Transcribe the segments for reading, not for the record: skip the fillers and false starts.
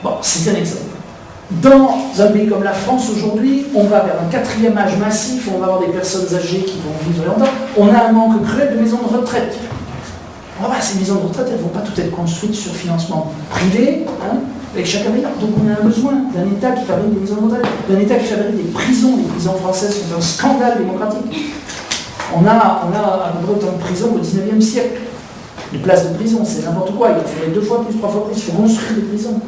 Bon, c'est un exemple. Dans un pays comme la France aujourd'hui, on va vers un quatrième âge massif, on va avoir des personnes âgées qui vont vivre longtemps, on a un manque cruel de maisons de retraite. Ah bah, ces maisons de retraite, elles ne vont pas toutes être construites sur financement privé, hein, avec chacun des. Donc on a un besoin d'un État qui fabrique des maisons de retraite, d'un État qui fabrique des prisons. Les prisons françaises sont un scandale démocratique. On a à peu près autant de prisons qu'au XIXe siècle. Les places de prison, c'est n'importe quoi. Il faudrait 2 fois plus, 3 fois plus. Il faut construire des prisons.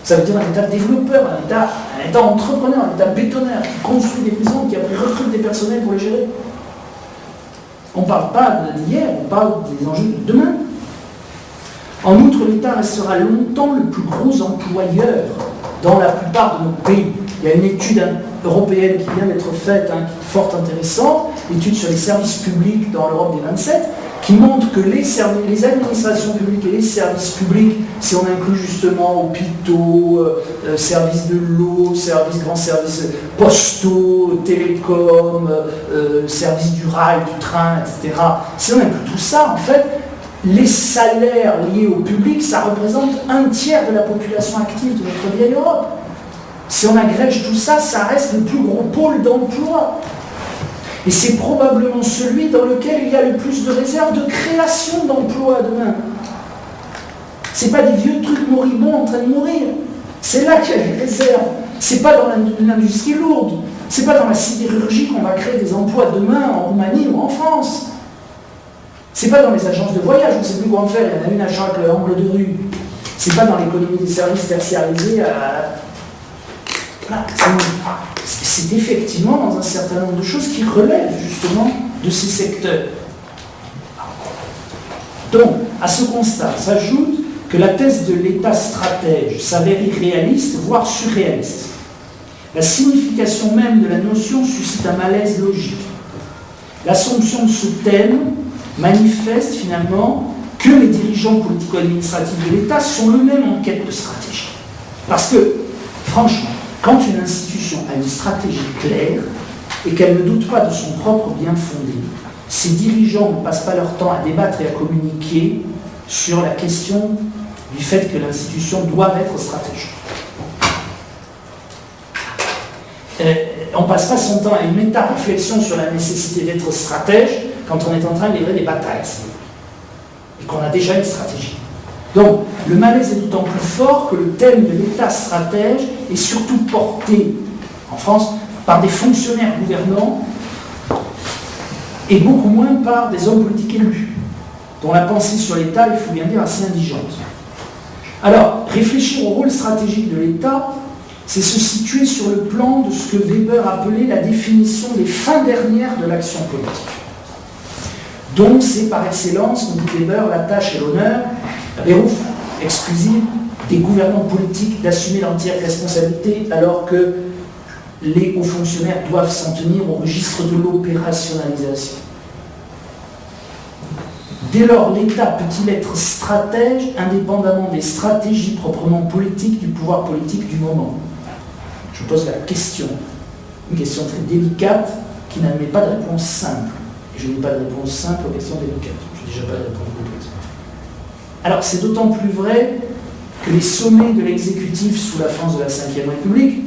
Ça veut dire un État développeur, un État entrepreneur, un État bétonneur qui construit des prisons, qui après recrute des personnels pour les gérer. On ne parle pas d'hier, on parle des enjeux de demain. En outre, l'État restera longtemps le plus gros employeur dans la plupart de nos pays. Il y a une étude européenne qui vient d'être faite, qui est fort intéressante, étude sur les services publics dans l'Europe des 27, qui montre que les administrations publiques et les services publics, si on inclut justement hôpitaux, services de l'eau, grands services postaux, télécoms, services du rail, du train, etc., si on inclut tout ça, en fait, les salaires liés au public, ça représente 1/3 de la population active de notre vieille Europe. Si on agrège tout ça, ça reste le plus gros pôle d'emploi. Et c'est probablement celui dans lequel il y a le plus de réserves de création d'emplois demain. Ce n'est pas des vieux trucs moribonds en train de mourir. C'est là qu'il y a des réserves. Ce n'est pas dans l'industrie lourde. Ce n'est pas dans la sidérurgie qu'on va créer des emplois demain en Roumanie ou en France. Ce n'est pas dans les agences de voyage, on ne sait plus quoi en faire, il y en a une à chaque angle de rue. Ce n'est pas dans l'économie des services tertiarisés Voilà. C'est effectivement dans un certain nombre de choses qui relèvent justement de ces secteurs. Donc, à ce constat s'ajoute que la thèse de l'État stratège s'avère irréaliste, voire surréaliste. La signification même de la notion suscite un malaise logique. L'assomption de ce thème manifeste finalement que les dirigeants politico-administratifs de l'État sont eux-mêmes en quête de stratégie. Parce que, franchement, quand une institution a une stratégie claire et qu'elle ne doute pas de son propre bien fondé, ses dirigeants ne passent pas leur temps à débattre et à communiquer sur la question du fait que l'institution doit être stratégique. On ne passe pas son temps à une méta-réflexion sur la nécessité d'être stratège quand on est en train de livrer des batailles et qu'on a déjà une stratégie. Donc, le malaise est d'autant plus fort que le thème de l'État stratège est surtout porté, en France, par des fonctionnaires gouvernants et beaucoup moins par des hommes politiques élus, dont la pensée sur l'État, il faut bien dire, assez indigente. Alors, réfléchir au rôle stratégique de l'État, c'est se situer sur le plan de ce que Weber appelait la définition des fins dernières de l'action politique. Donc, c'est par excellence, comme dit Weber, la tâche et l'honneur, la bérouf exclusive des gouvernants politiques d'assumer l'entière responsabilité alors que les hauts fonctionnaires doivent s'en tenir au registre de l'opérationnalisation. Dès lors, l'État peut-il être stratège indépendamment des stratégies proprement politiques du pouvoir politique du moment? Je pose la question, une question très délicate qui n'admet pas de réponse simple. Et je n'ai pas de réponse simple aux questions délicates. Je n'ai déjà pas de réponse délicate. Alors, c'est d'autant plus vrai que les sommets de l'exécutif sous la France de la Ve République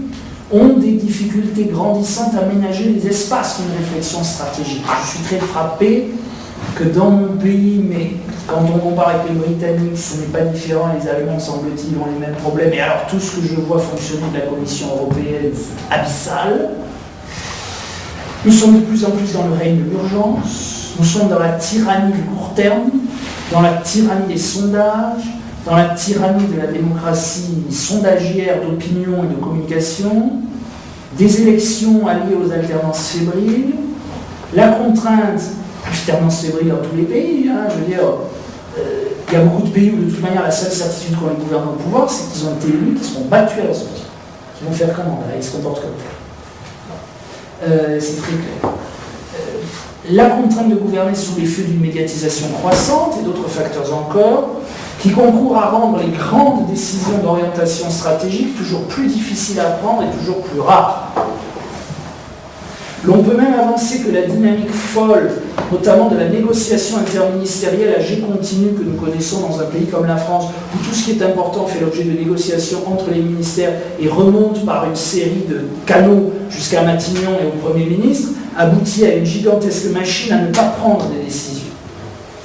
ont des difficultés grandissantes à ménager les espaces d'une réflexion stratégique. Je suis très frappé que dans mon pays, mais quand on compare avec les Britanniques, ce n'est pas différent, les Allemands, semble-t-il, ont les mêmes problèmes, et alors tout ce que je vois fonctionner de la Commission européenne, c'est abyssal. Nous sommes de plus en plus dans le règne de l'urgence, nous sommes dans la tyrannie du court terme, dans la tyrannie des sondages, dans la tyrannie de la démocratie sondagière d'opinion et de communication, des élections alliées aux alternances fébriles, la contrainte, alternance fébrile dans tous les pays, je veux dire, il y a beaucoup de pays où de toute manière la seule certitude qu'ont les gouvernants au pouvoir, c'est qu'ils ont été élus, qu'ils seront battus à la sortie. Ils vont faire comment là? Ils se comportent comme ça. C'est très clair. La contrainte de gouverner sous les feux d'une médiatisation croissante et d'autres facteurs encore, qui concourent à rendre les grandes décisions d'orientation stratégique toujours plus difficiles à prendre et toujours plus rares. L'on peut même avancer que la dynamique folle, notamment de la négociation interministérielle à jet continu que nous connaissons dans un pays comme la France, où tout ce qui est important fait l'objet de négociations entre les ministères et remonte par une série de canaux jusqu'à Matignon et au Premier ministre, aboutit à une gigantesque machine à ne pas prendre des décisions.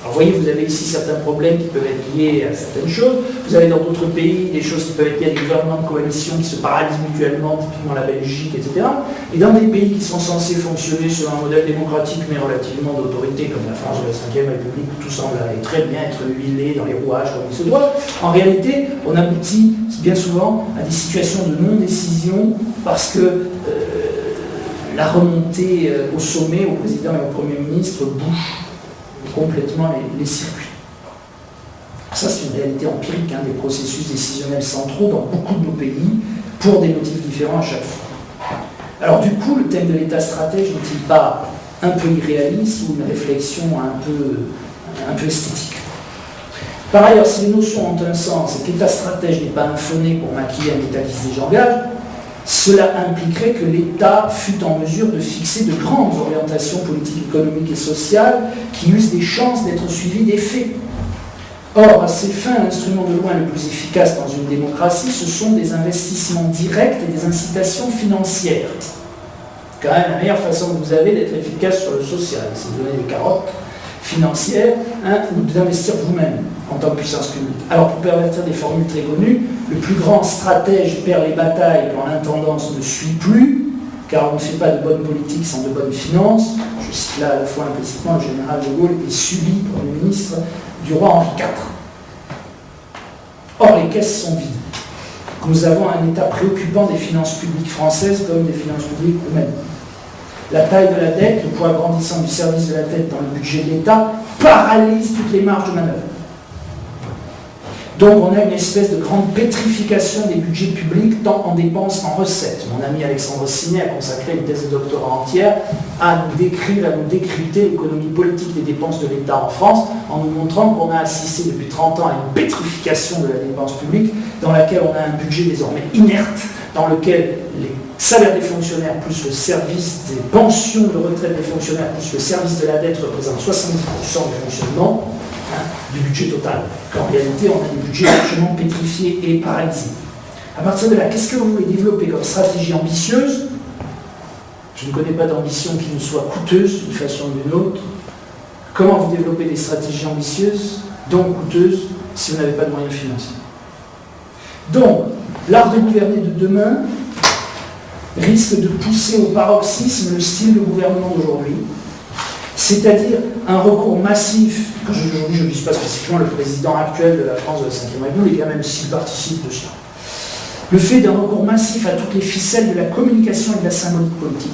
Alors vous voyez, vous avez ici certains problèmes qui peuvent être liés à certaines choses. Vous avez dans d'autres pays des choses qui peuvent être liées à des gouvernements de coalition qui se paralysent mutuellement, typiquement la Belgique, etc. Et dans des pays qui sont censés fonctionner sur un modèle démocratique mais relativement d'autorité, comme la France de la Ve République, où tout semble aller très bien, être huilé dans les rouages comme il se doit, en réalité, on aboutit bien souvent à des situations de non-décision parce que la remontée au sommet, au président et au Premier ministre bouche complètement les circuits. Ça, c'est une réalité empirique des processus décisionnels centraux dans beaucoup de nos pays, pour des motifs différents à chaque fois. Alors du coup, le thème de l'État stratège n'est-il pas un peu irréaliste ou une réflexion un peu esthétique? Par ailleurs, si les notions ont un sens et que l'État stratège n'est pas un phoné pour maquiller un État qui se désengage, cela impliquerait que l'État fût en mesure de fixer de grandes orientations politiques, économiques et sociales qui eussent des chances d'être suivies des faits. Or, à ces fins, l'instrument de loin le plus efficace dans une démocratie, ce sont des investissements directs et des incitations financières. C'est quand même la meilleure façon que vous avez d'être efficace sur le social, c'est de donner des carottes financières ou d'investir vous-même en tant que puissance publique. Alors, pour pervertir des formules très connues, le plus grand stratège perd les batailles quand l'intendance ne suit plus, car on ne fait pas de bonne politique sans de bonnes finances. Je cite là à la fois implicitement le général de Gaulle et Sully, Premier ministre du roi Henri IV. Or, les caisses sont vides. Nous avons un état préoccupant des finances publiques françaises comme des finances publiques eux-mêmes. La taille de la dette, le poids grandissant du service de la dette dans le budget de l'État paralyse toutes les marges de manœuvre. Donc on a une espèce de grande pétrification des budgets publics, tant en dépenses qu'en recettes. Mon ami Alexandre Sinet a consacré une thèse de doctorat entière à nous décrire, à nous décrypter l'économie politique des dépenses de l'État en France, en nous montrant qu'on a assisté depuis 30 ans à une pétrification de la dépense publique, dans laquelle on a un budget désormais inerte, dans lequel les salaires des fonctionnaires plus le service des pensions de retraite des fonctionnaires plus le service de la dette représentent 70% du fonctionnement du budget total. Qu'en réalité, on a des budgets largement pétrifiés et paralysés. À partir de là, qu'est-ce que vous voulez développer comme stratégie ambitieuse? Je ne connais pas d'ambition qui nous soit coûteuse d'une façon ou d'une autre. Comment vous développez des stratégies ambitieuses, donc coûteuses, si vous n'avez pas de moyens financiers? Donc, l'art de gouverner de demain risque de pousser au paroxysme le style de gouvernement d'aujourd'hui, c'est-à-dire un recours massif, quand aujourd'hui je ne vise pas spécifiquement le président actuel de la France de la Ve République, même s'il participe de cela. Le fait d'un recours massif à toutes les ficelles de la communication et de la symbolique politique,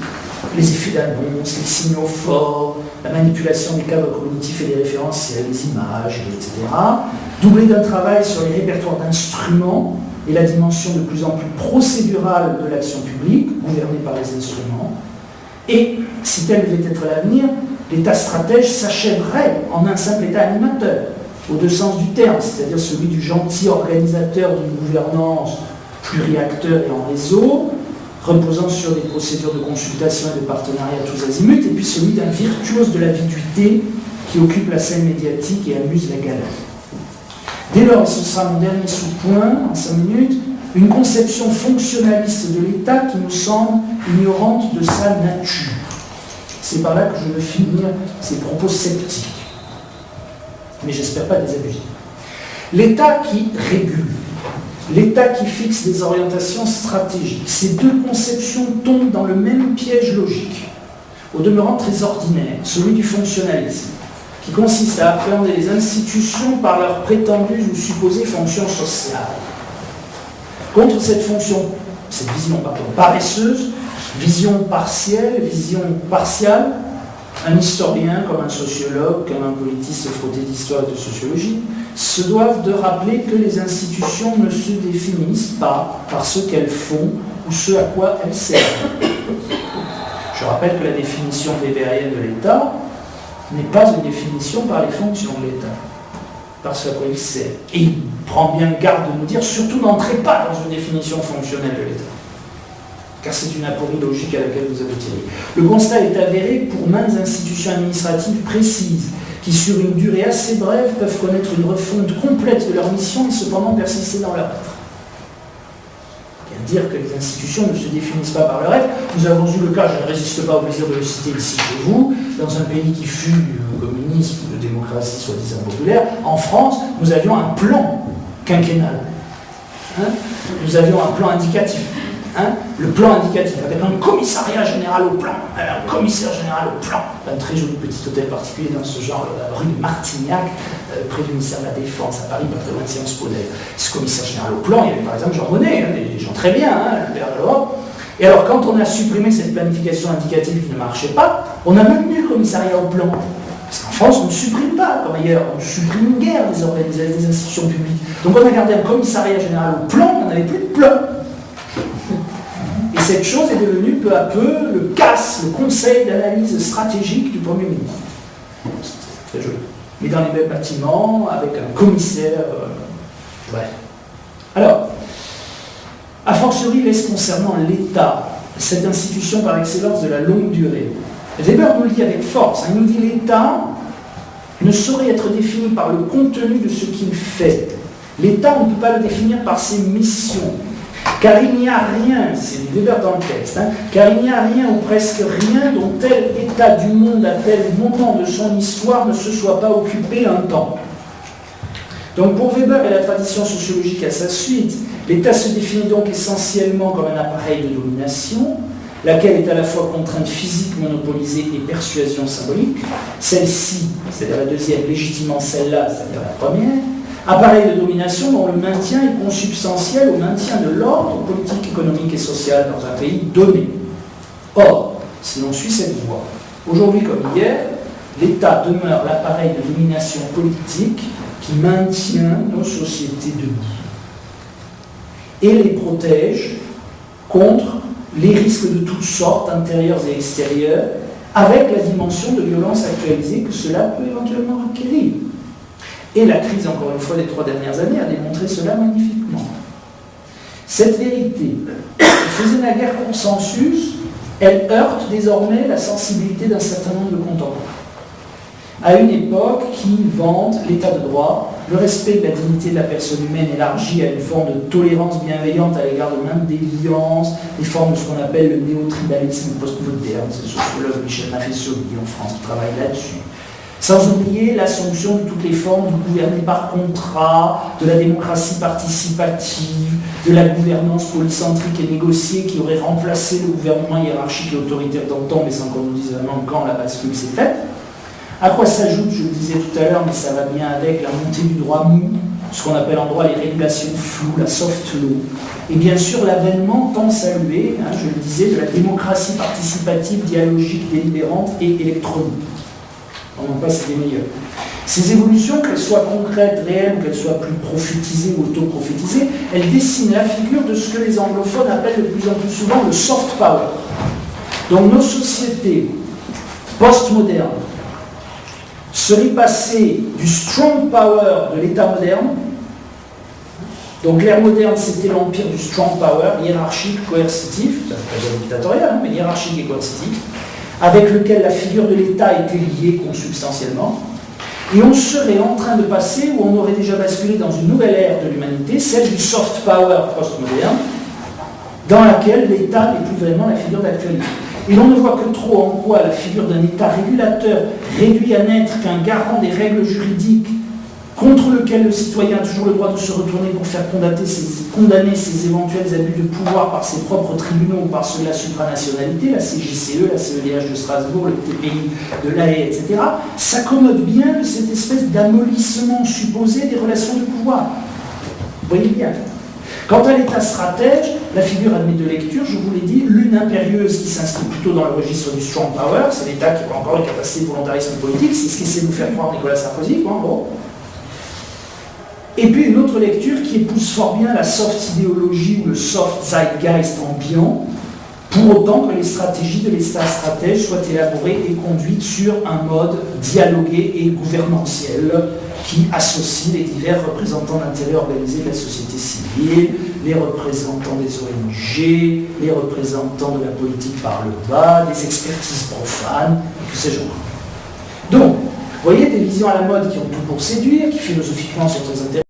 les effets d'annonce, les signaux forts, la manipulation des cadres cognitifs et des référentiels, les images, etc., doublé d'un travail sur les répertoires d'instruments et la dimension de plus en plus procédurale de l'action publique, gouvernée par les instruments. Et, si tel devait être l'avenir, l'État stratège s'achèverait en un simple État animateur, aux deux sens du terme, c'est-à-dire celui du gentil organisateur d'une gouvernance pluriacteur et en réseau, reposant sur des procédures de consultation et de partenariat tous azimuts, et puis celui d'un virtuose de la viduité qui occupe la scène médiatique et amuse la galerie. Dès lors, et ce sera mon dernier sous-point, en 5 minutes, une conception fonctionnaliste de l'État qui nous semble ignorante de sa nature. C'est par là que je veux finir ces propos sceptiques, mais j'espère pas désabusés. L'État qui régule, l'État qui fixe des orientations stratégiques, ces deux conceptions tombent dans le même piège logique, au demeurant très ordinaire, celui du fonctionnalisme, qui consiste à appréhender les institutions par leurs prétendues ou supposées fonctions sociales. Contre cette vision paresseuse, vision partielle, un historien comme un sociologue, comme un politiste frotté d'histoire et de sociologie, se doivent de rappeler que les institutions ne se définissent pas par ce qu'elles font ou ce à quoi elles servent. Je rappelle que la définition webérienne de l'État n'est pas une définition par les fonctions de l'État, par ce à quoi il sert. Et il prend bien garde de nous dire, surtout n'entrez pas dans une définition fonctionnelle de l'État. car c'est une aporie logique à laquelle vous aboutirez. Le constat est avéré pour maintes institutions administratives précises, qui sur une durée assez brève peuvent connaître une refonte complète de leur mission et cependant persister dans leur être. Bien dire que les institutions ne se définissent pas par leur être. Nous avons eu le cas, je ne résiste pas au plaisir de le citer ici chez vous, dans un pays qui fut communiste ou de démocratie soi-disant populaire, en France, nous avions un plan quinquennal. Nous avions un plan indicatif. Le plan indicatif, avec un commissariat général au plan, un commissaire général au plan, un très joli petit hôtel particulier dans ce genre, rue de Martignac, près du ministère de la Défense, à Paris, pas très loin de Sciences Po d'ailleurs. Ce commissaire général au plan, il y avait par exemple Jean Monnet, des gens très bien, le père de l'Europe. Et alors quand on a supprimé cette planification indicative qui ne marchait pas, on a maintenu le commissariat au plan. Parce qu'en France, on ne supprime pas, comme ailleurs, on supprime une guerre des institutions publiques. Donc on a gardé un commissariat général au plan, on n'avait plus de plan. Et cette chose est devenue peu à peu le CAS, le Conseil d'analyse stratégique du Premier ministre. C'est très joli. Mais dans les mêmes bâtiments, avec un commissaire. Bref. Alors, a fortiori, laisse concernant l'État, cette institution par excellence de la longue durée. Weber nous le dit avec force. Il nous dit l'État ne saurait être défini par le contenu de ce qu'il fait. L'État, on ne peut pas le définir par ses missions. Car il n'y a rien, c'est Weber dans le texte, car il n'y a rien ou presque rien dont tel état du monde à tel moment de son histoire ne se soit pas occupé un temps. Donc pour Weber et la tradition sociologique à sa suite, l'État se définit donc essentiellement comme un appareil de domination, laquelle est à la fois contrainte physique monopolisée et persuasion symbolique, celle-ci, c'est-à-dire la deuxième, légitimement celle-là, c'est-à-dire la première, appareil de domination dont le maintien est consubstantiel au maintien de l'ordre politique, économique et social dans un pays donné. Or, si l'on suit cette voie, aujourd'hui comme hier, l'État demeure l'appareil de domination politique qui maintient nos sociétés debout et les protège contre les risques de toutes sortes, intérieurs et extérieurs, avec la dimension de violence actualisée que cela peut éventuellement requérir. Et la crise, encore une fois, des 3 dernières années a démontré cela magnifiquement. Cette vérité, qui faisait naguère consensus, elle heurte désormais la sensibilité d'un certain nombre de contemporains. À une époque qui vante l'état de droit, le respect de la dignité de la personne humaine élargi à une forme de tolérance bienveillante à l'égard de maintes déviances, des formes de ce qu'on appelle le néotribalisme postmoderne, c'est le sociologue Michel Maffesoli en France qui travaille là-dessus. Sans oublier l'assomption de toutes les formes du gouvernement par contrat, de la démocratie participative, de la gouvernance polycentrique et négociée qui aurait remplacé le gouvernement hiérarchique et autoritaire d'antan, mais sans qu'on nous dise vraiment quand la bascule s'est faite. À quoi s'ajoute, je le disais tout à l'heure, mais ça va bien avec, la montée du droit mou, ce qu'on appelle en droit les régulations floues, la soft law, et bien sûr l'avènement tant salué, je le disais, de la démocratie participative, dialogique, délibérante et électronique. On en passe des meilleurs. Ces évolutions, qu'elles soient concrètes, réelles, ou qu'elles soient plus prophétisées ou auto-prophétisées, elles dessinent la figure de ce que les anglophones appellent de plus en plus souvent le soft power. Donc nos sociétés postmodernes seraient passées du strong power de l'État moderne. Donc l'ère moderne, c'était l'empire du strong power, hiérarchique, coercitif, ça ne veut pas dire dictatorial, mais hiérarchique et coercitif, avec lequel la figure de l'État était liée consubstantiellement, et on serait en train de passer, ou on aurait déjà basculé dans une nouvelle ère de l'humanité, celle du soft power postmoderne, dans laquelle l'État n'est plus vraiment la figure d'actualité. Et l'on ne voit que trop en quoi la figure d'un État régulateur réduit à n'être qu'un garant des règles juridiques contre lequel le citoyen a toujours le droit de se retourner pour faire condamner ses éventuels abus de pouvoir par ses propres tribunaux ou par ceux de la supranationalité, la CJCE, la CEDH de Strasbourg, le TPI de l'AE, etc., s'accommode bien de cette espèce d'amollissement supposé des relations de pouvoir. Vous voyez bien. Quant à l'État stratège, la figure admet de lecture, je vous l'ai dit, l'une impérieuse qui s'inscrit plutôt dans le registre du strong power, c'est l'État qui a encore une capacité de volontarisme politique, c'est ce qu'essaie de nous faire croire Nicolas Sarkozy, quoi, en gros. Et puis une autre lecture qui épouse fort bien la soft idéologie ou le soft zeitgeist ambiant pour autant que les stratégies de l'État stratège soient élaborées et conduites sur un mode dialogué et gouvernantiel qui associe les divers représentants d'intérêts organisés de la société civile, les représentants des ONG, les représentants de la politique par le bas, des expertises profanes, et que sais-je encore. Donc, vous voyez des visions à la mode qui ont tout pour séduire, qui philosophiquement sont très intéressantes,